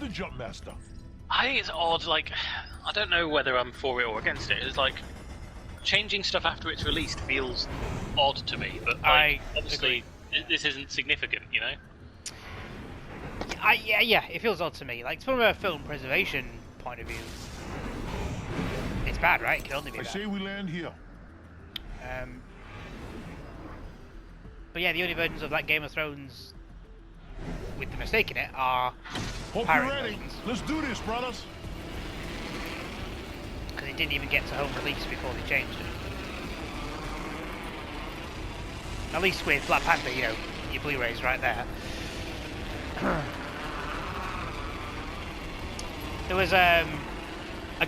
the jump master. I think it's odd, like, I don't know whether I'm for it or against it. It's like, changing stuff after it's released feels odd to me, but like, obviously this isn't significant, you know? Yeah, it feels odd to me. Like, from a film preservation point of view, it's bad, right? It can only be I bad. say we land here. But yeah, the only versions of that Game of Thrones with the mistake in it are Hope pirate you're ready. versions. Let's do this, brothers. Because it didn't even get to home release before they changed it. At least with Black Panther, you know, your Blu-ray's right there. There was a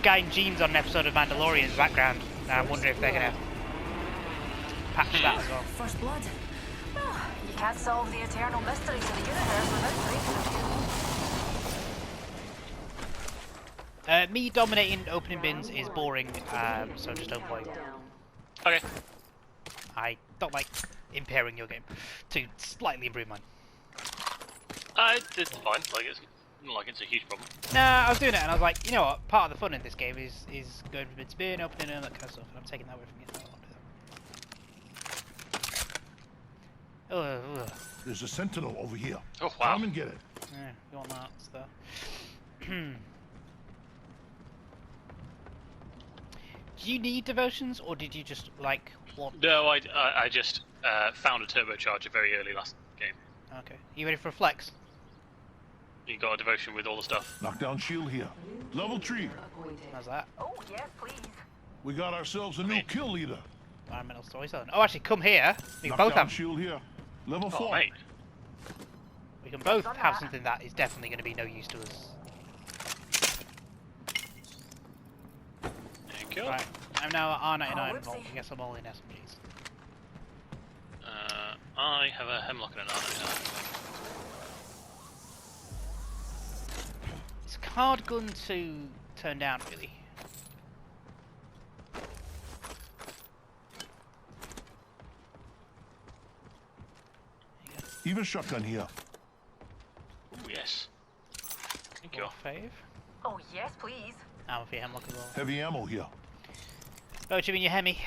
guy in jeans on an episode of Mandalorian's background. Now I'm wondering if they're gonna patch that as well. First blood. Oh, you can't solve the eternal mysteries of the universe without breaking a few. Me dominating opening bins is boring, so just don't play. Okay. I don't like impairing your game to slightly improve mine. It's fine, like, it's not like it's a huge problem. Nah, I was doing it and I was like, you know what, part of the fun in this game is going from bin to bin, opening and that kind of stuff, and I'm taking that away from you. I don't want to do that. Ugh. There's a sentinel over here. Oh, wow. Come and get it. Yeah, you want that stuff. Do you need devotions, or did you just, like, want... No, I just found a turbocharger very early last game. Okay. You ready for a flex? You got a devotion with all the stuff. Knockdown shield here. Level 3. How's that? Oh, yes, please. We got ourselves a new kill leader. Environmental storytelling. Oh, actually, come here. We can both Knockdown have... shield here. Level 4. Oh, mate. We can both have something that is definitely going to be no use to us. Thank you. Right. I'm now at R99 involved. I guess I'm all in SMGs. I have a hemlock and an armor. It's a hard gun to turn down, really. Even shotgun here. Oh, yes. Thank you. Fave. Oh, yes, please. Ammo for your hemlock as well. Heavy ammo here. Oh, do you mean your Hemi?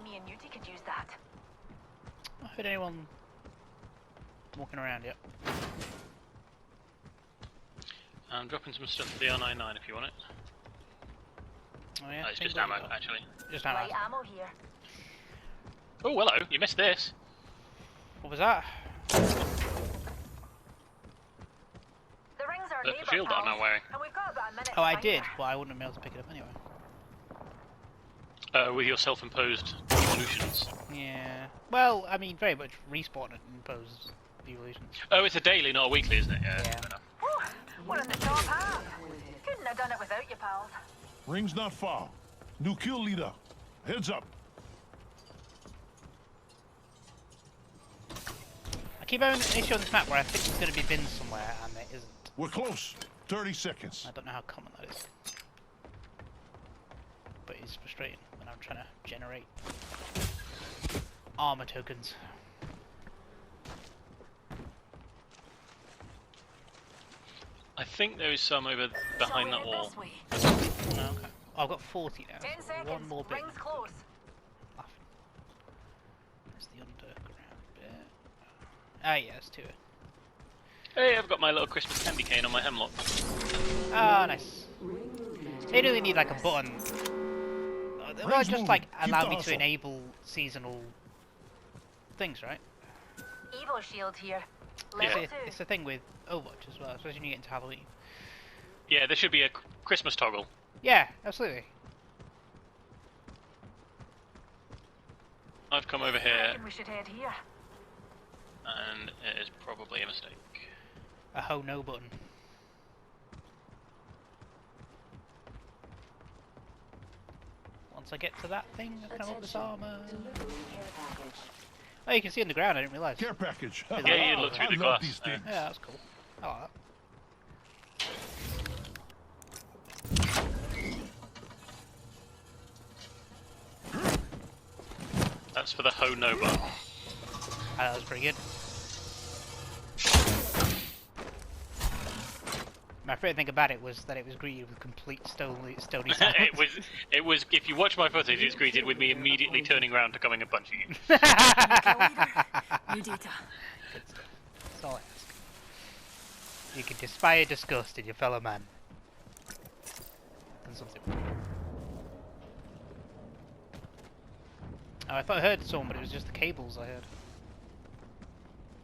Me and Newty could use that. I heard anyone walking around yet. I'm dropping some stuff for the R99 if you want it. Oh yeah. It's just ammo, actually. Just ammo. Light ammo here. Oh, hello. You missed this. What was that? The rings are The neighbour shield that I'm pals, now wearing. and we've got about a minute Oh, to I find did, her. but I wouldn't have been able to pick it up anyway. With your self-imposed evolutions. Yeah. Well, I mean, very much respawn and impose evolutions. Oh, it's a daily, not a weekly, isn't it? Yeah. Yeah. Fair enough. Whew, we're in the top half. Couldn't have done it without you, pals. Ring's not far. New kill leader. Heads up. I keep having an issue on this map where I think there's going to be bins somewhere and there isn't. We're close. 30 seconds. I don't know how common that is. But it's frustrating when I'm trying to generate armor tokens. I think there is some over behind that wall. This way. Oh, okay. Oh, I've got 40 now. 10 So seconds. one more bit. Rings close. Laughing. There's the underground bit. Ah, yeah, it's two. Hey, I've got my little Christmas candy cane on my hemlock. Ah, nice. They really need like a button. Well, Rings just move. like Keep allow the me to hustle. enable seasonal things, right? Evo shield here. Yeah. Level It's, 2. it's the thing with Overwatch as well, especially when you get into Halloween. Yeah, there should be a Christmas toggle. Yeah, absolutely. I've come over I here, reckon we should head here. and it is probably a mistake. A ho no button. Once I get to that thing, I can unlock this armor. Oh, you can see on the ground, I didn't realise. Care package. Yeah, you look through I the love glass. these things. Yeah, that's cool. I like that. That's for the Ho No bar. That was pretty good. My favourite thing about it was that it was greeted with complete stony silence. it was. If you watch my footage, it's greeted with me immediately turning around to coming and punching you. New data. Good stuff. That's all I ask. You can inspire disgust in your fellow man. And something. Oh, I thought I heard someone, but it was just the cables I heard.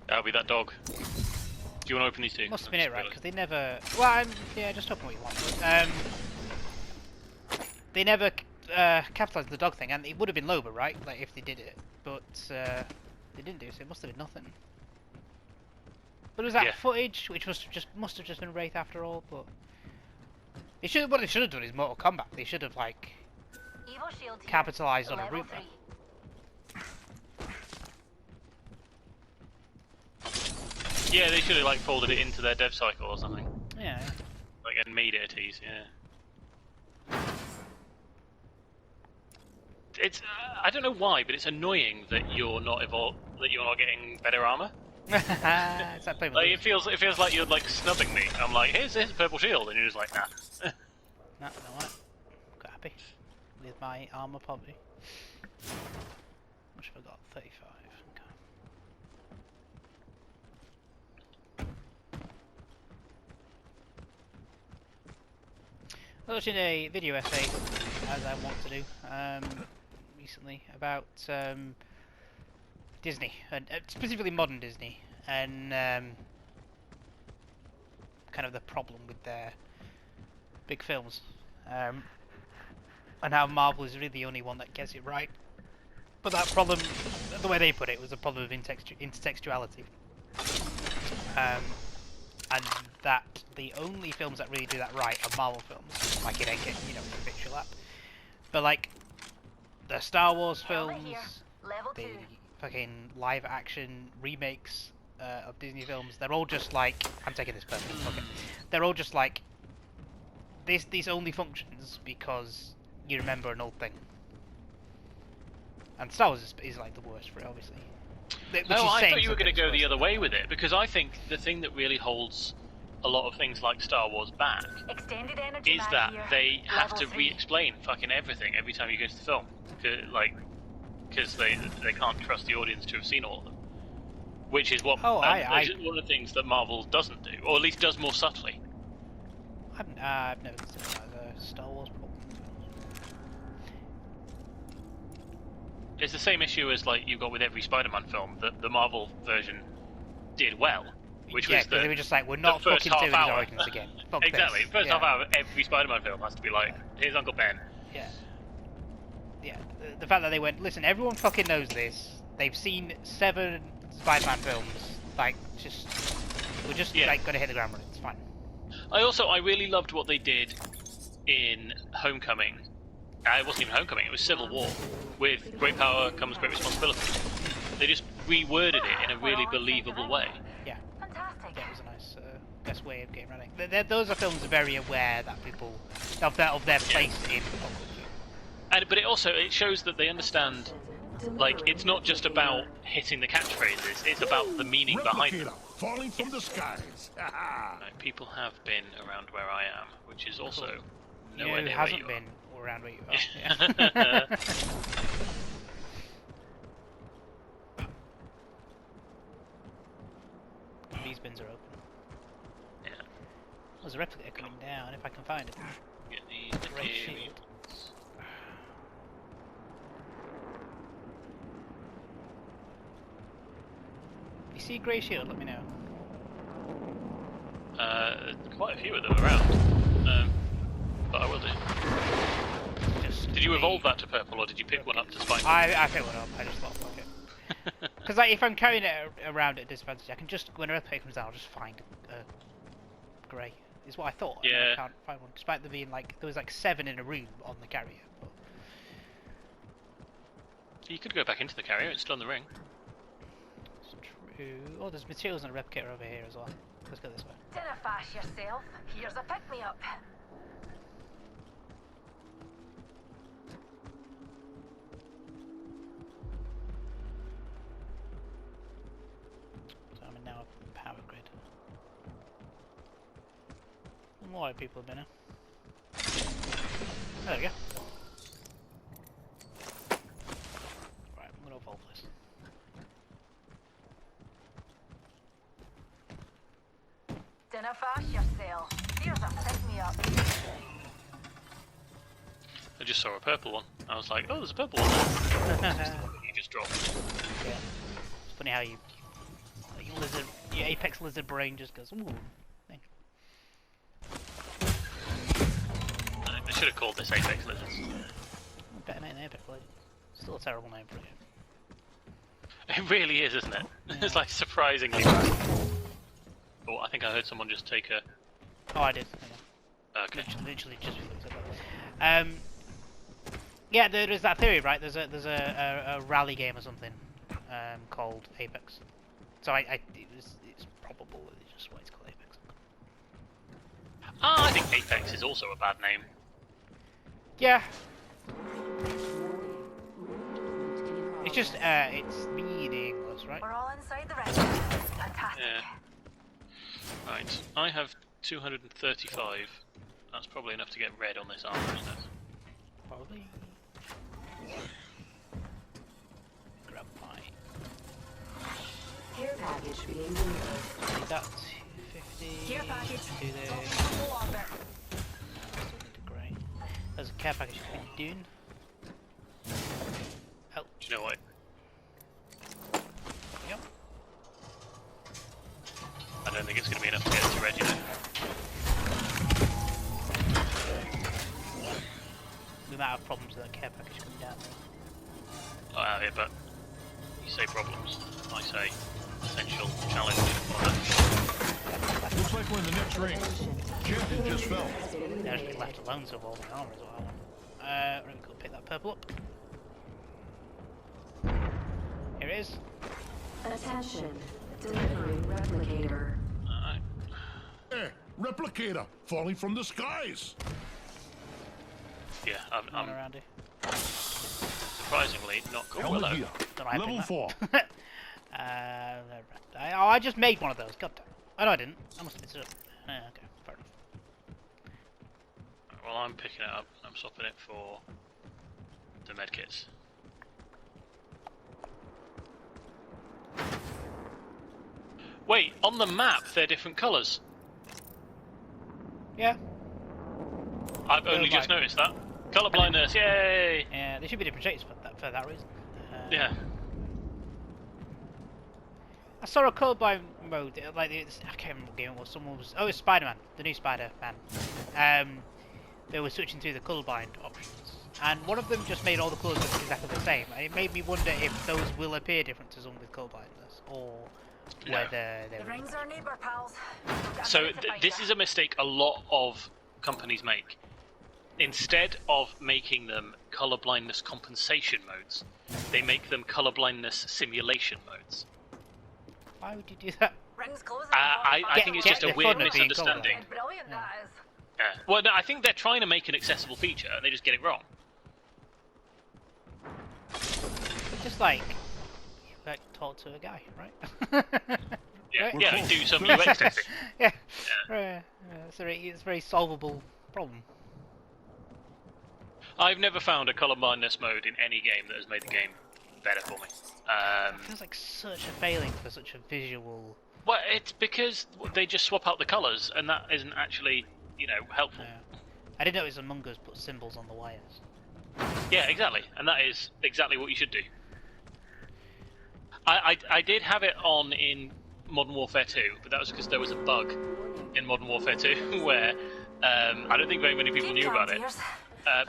That'll be that dog. Do you want to open these two? Must have been it, right? Because they never. Well, yeah, just open what you want. They never capitalised the dog thing, and it would have been Loba, right? Like if they did it, but they didn't do so. It must have been nothing. But it was that footage, which must have just been Wraith after all. But what they should have done is Mortal Kombat. They should have like Evo shield here. capitalised on a Level Reaper. 3. Yeah, they should have like folded it into their dev cycle or something. Yeah. Like and made it a tease. Yeah. It's I don't know why, but it's annoying that you're not getting better armor. It's that play with Like Lewis. it feels like you're like snubbing me. I'm like, here's this purple shield, and you're just like, nah. No, you know what? Quite happy with my armor probably. Which have I got? 35. I was watching a video essay, as I want to do, recently about Disney, and specifically modern Disney, and kind of the problem with their big films, and how Marvel is really the only one that gets it right. But that problem, the way they put it, was a problem of intertextuality. And that the only films that really do that right are Marvel films, like in Endgame, you know, the picture lap. But like the Star Wars Helmet here. films, Level the 2. fucking live action remakes of Disney films, they're all just like, I'm taking this personally, okay. They're all just like, this only functions because you remember an old thing. And Star Wars is like the worst for it, obviously. No, I thought you were going to go the other way with it, because I think the thing that really holds a lot of things like Star Wars back Extended energy is mag that here. they have Level to 3. re-explain fucking everything every time you go to the film, because they can't trust the audience to have seen all of them, which is what one of the things that Marvel doesn't do, or at least does more subtly. I've never considered that as a Star Wars problem. It's the same issue as like you've got with every Spider-Man film that the Marvel version did well, which was they were just like, we're not the first fucking doing half these hour. origins again. Fuck Exactly. this. First half hour of every Spider-Man film has to be like, here's Uncle Ben. Yeah. Yeah. The fact that they went, listen, everyone fucking knows this. They've seen 7 Spider-Man films. Like, we're just like gonna hit the ground running. It's fine. I really loved what they did in Homecoming. It wasn't even Homecoming, it was Civil War. With great power comes great responsibility. They just reworded it in a really believable way. Yeah. Fantastic. Yeah, it was a nice best way of getting running. Those are films very aware that people of their place in pop culture. But it shows that they understand, like, it's not just about hitting the catchphrases, it's about the meaning behind them. Replicator falling from the skies. Like, people have been around where I am, which is also You know nowhere who near hasn't where you been around where you are. Yeah. These bins are open. Yeah. There's a replica coming down, if I can find it. Get these Great materials. shield. If you see a grey shield, let me know. Quite a few of them around. But I will do. Did you evolve that to purple, or did you pick one up to spike? I picked one up, I just thought, fuck it. Because like, if I'm carrying it around at a disadvantage, I can just, when a replica comes down, I'll just find grey. Is what I thought. And Yeah. I can't find one, despite there being like, there was like 7 in a room on the carrier. But You could go back into the carrier, it's still in the ring. it's true. Oh, there's materials and a replicator over here as well. Let's go this way. Dinner fash yourself. Here's a pick-me-up. So I'm in now a power grid. More white people have been here. There we go. Right, I'm gonna evolve this. Dinna fast yourself. Here's a pick-me-up. I just saw a purple one. I was like, oh, there's a purple one there. You just dropped. Yeah. It's funny how you your apex lizard brain just goes, ooh. Thank you. I should have called this Apex Lizards. Better name than apex lizard. Still a terrible name for a game. It really is, isn't it? Yeah. It's like surprisingly bad. Oh, I think I heard someone just take a... Oh, I did. Okay. Literally just before you said that. Yeah, there is that theory, right? There's a rally game or something called Apex. So it's probable that it's just why it's called Apex. I think Apex is also a bad name. Yeah. It's just it's meaningless, right? We're all inside the register. Fantastic. Yeah. Right, I have 235. That's probably enough to get red on this armor, isn't it? Probably. Grab my. Care package being delivered. Take that 250. Care package. Do this. Go on there. Still need to grey. There's a care package for Dune. Oh. Do you know what? Yep. I don't think it's going to be enough to get it to red, you know. We might have problems with that care package coming down. Oh, yeah, but you say problems. I say potential challenge. Looks like we're in the next ring. Champion just fell. They're just left alone, so all my armor is what I want. Right, we go pick that purple up. Here it is. Attention. Delivering replicator. Alright. Replicator falling from the skies. Yeah, Come I'm around here. surprisingly not cool. Helmet Hello. here. Don't know how I Level picked 4. that. I just made one of those. God damn. Oh no, I didn't. I must have been stood up. Okay, fair enough. Well, I'm picking it up. I'm swapping it for the medkits. Wait, on the map they're different colours. Yeah. I've only just noticed that. Colour blindness, yay! Yeah, they should be different shades for that reason. Yeah. I saw a colourblind mode, like I can't remember what game it was. Someone was, oh, it's Spider-Man, the new Spider-Man. They were switching through the colourblind options, and one of them just made all the colours look exactly the same, and it made me wonder if those will appear different to someone with colourblindness, or whether they're. The rings are neighbour pals. So this is a mistake a lot of companies make. Instead of making them colour blindness compensation modes, they make them colour blindness simulation modes. Why would you do that? Rings closing. I think it's just a weird misunderstanding. Brilliant, that is. Yeah. Well, no, I think they're trying to make an accessible feature and they just get it wrong. Just like talk to a guy, right? Yeah, Right? yeah, do some UX testing. Yeah. Yeah. It's a very solvable problem. I've never found a colour blindness mode in any game that has made the game better for me. It feels like such a failing for such a visual. Well, it's because they just swap out the colours, and that isn't actually, helpful. I did notice Among Us put symbols on the wires. Yeah, exactly, and that is exactly what you should do. I did have it on in Modern Warfare 2, but that was because there was a bug in Modern Warfare 2 where I don't think very many people knew about it.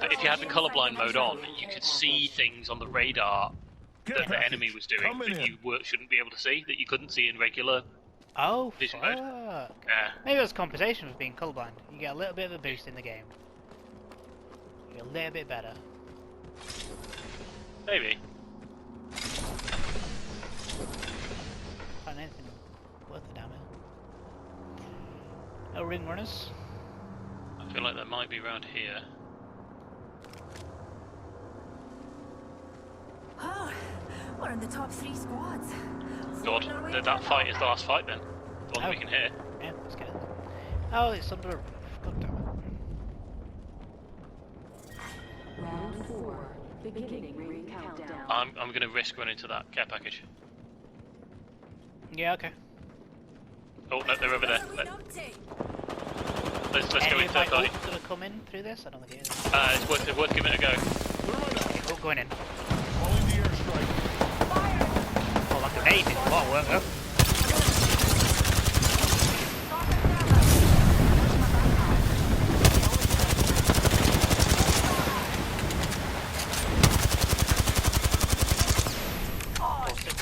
But if you had the colourblind mode on, you could see things on the radar that the enemy was doing that you shouldn't be able to see, that you couldn't see in regular vision mode. Yeah. Maybe it was compensation for being colourblind. You get a little bit of a boost in the game. You get a little bit better. Maybe. Find anything worth the damn it. No ring runners. I feel like there might be around here. Oh, we're in the top 3 squads. God, that fight is the last fight then. The one we can hear. Yeah, let's get it. Oh, it's under a roof. God damn 4. Beginning ring countdown. I'm gonna risk running to that care package. Yeah, okay. Oh no, they're over there. Let's go Any in of my third party. ult gonna come in through this? I don't think it is. It's worth giving it a go. Okay, ult going in. Calling the airstrike. Oh, that grenade did a lot of work though.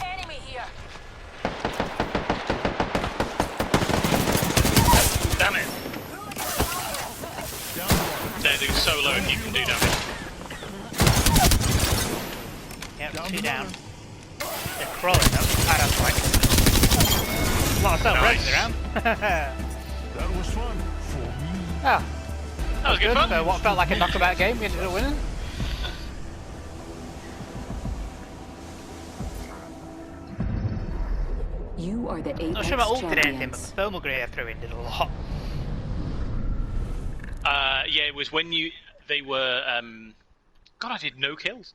Enemy here. Damn it! They're so low if you can do damage. Yep, Down 2 the down. middle. They're crawling though. Ah, that's like a lot of stuff Nice. around. That was fun for me. Ah, That was good fun. so what felt like a knockabout game, we ended up winning. You are the Apex Not sure about ult did anything, but champions. the thermal grenade I threw in did a lot. Yeah, it was when they were. God, I did no kills.